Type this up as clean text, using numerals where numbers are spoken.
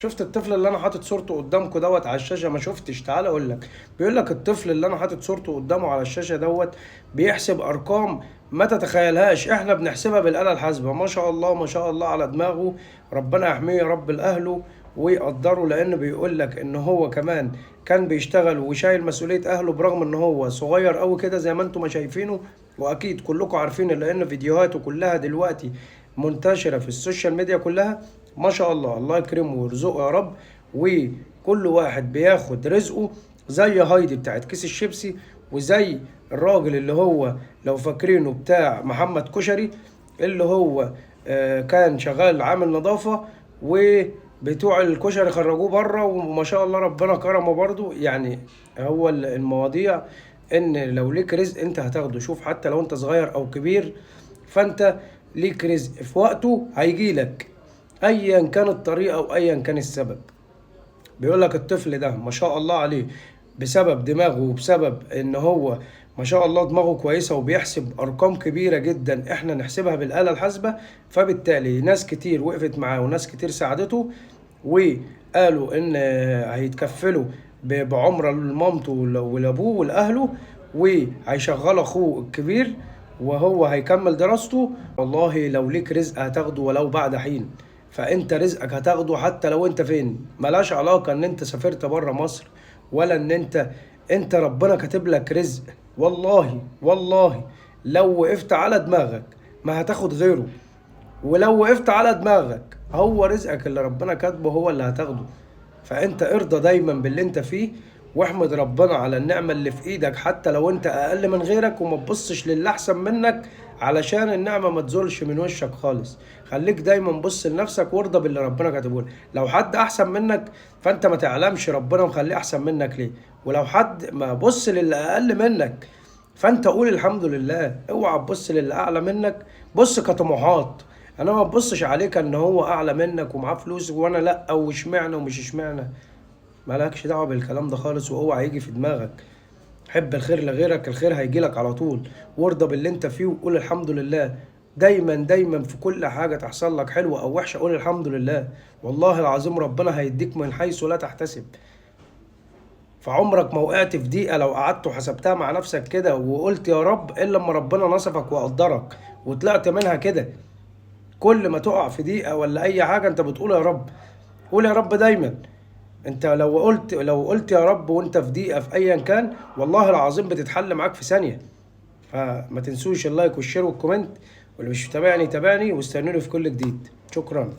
شفت الطفل اللي انا حاطط صورته قدامكم دوت على الشاشه؟ ما شفتش؟ تعال اقول لك. بيقول لك الطفل اللي انا حاطط صورته قدامه على الشاشه دوت بيحسب ارقام ما تتخيلهاش، احنا بنحسبها بالاله الحاسبه. ما شاء الله ما شاء الله على دماغه، ربنا يحميه يا رب لاهله ويقدره، لان بيقول لك ان هو كمان كان بيشتغل وشايل مسؤوليه اهله برغم ان هو صغير قوي كده زي ما انتم ما شايفينه. واكيد كلكم عارفين لان فيديوهاته كلها دلوقتي منتشره في السوشيال ميديا كلها. ما شاء الله، الله يكرمه ويرزقه يا رب، وكل واحد بياخد رزقه، زي هايدي بتاعت كيس الشيبسي، وزي الراجل اللي هو لو فاكرينه بتاع محمد كشري، اللي هو كان شغال عامل نظافة وبتوع الكشري خرجوه بره، وما شاء الله ربنا كرمه برضه. يعني هو المواضيع ان لو ليك رزق انت هتاخده. شوف، حتى لو انت صغير او كبير فانت ليك رزق في وقته هيجيلك، ايا كان الطريقه وايا كان السبب. بيقول لك الطفل ده ما شاء الله عليه بسبب دماغه وبسبب ان هو ما شاء الله دماغه كويسه وبيحسب ارقام كبيره جدا احنا نحسبها بالاله الحاسبه، فبالتالي ناس كتير وقفت معاه وناس كتير ساعدته، وقالوا ان هيتكفلوا بعمره لمامته ولابوه ولاهله، وهيشغل اخوه الكبير وهو هيكمل دراسته. والله لو ليك رزق هتاخده ولو بعد حين، فانت رزقك هتاخده حتى لو انت فين. ملاش علاقه ان انت سافرت بره مصر ولا ان انت ربنا كاتب لك رزق. والله والله لو وقفت على دماغك ما هتاخد غيره، ولو وقفت على دماغك هو رزقك اللي ربنا كاتبه هو اللي هتاخده. فانت ارضى دايما باللي انت فيه، واحمد ربنا على النعمة اللي في ايدك حتى لو انت اقل من غيرك، وما تبصش للي احسن منك علشان النعمة ما تزولش من وشك خالص. خليك دايما بص لنفسك وارضى باللي ربنا كاتبه لك. لو حد احسن منك فانت ما تعلمش ربنا مخليه احسن منك ليه، ولو حد ما بص للي اقل منك فانت قول الحمد لله. اوعى تبص للي اعلى منك، بص كطموحات. انا ما تبصش عليك ان هو اعلى منك ومعاه فلوس وانا لا، او اشمعنى ومش اشمعنى. مالكش دعوه بالكلام ده خالص، واوعى يجي في دماغك. حب الخير لغيرك الخير هيجيلك على طول، وارضى باللي انت فيه وقول الحمد لله. دايما دايما في كل حاجه تحصل لك حلوه او وحشه قول الحمد لله. والله العظيم ربنا هيديك من حيث لا تحتسب. فعمرك ما وقعت في دقيقه لو قعدت وحسبتها مع نفسك كده وقلت يا رب، الا لما ربنا نصفك وقدرك وطلعت منها كده. كل ما تقع في دقيقه ولا اي حاجه انت بتقول يا رب. قول يا رب دايما. انت لو قلت يا رب وانت في دقيقه في ايا كان، والله العظيم بتتحل معاك في ثانيه. فما تنسوش اللايك والشير والكومنت، واللي مش متابعني تابعني واستنوني في كل جديد. شكرا.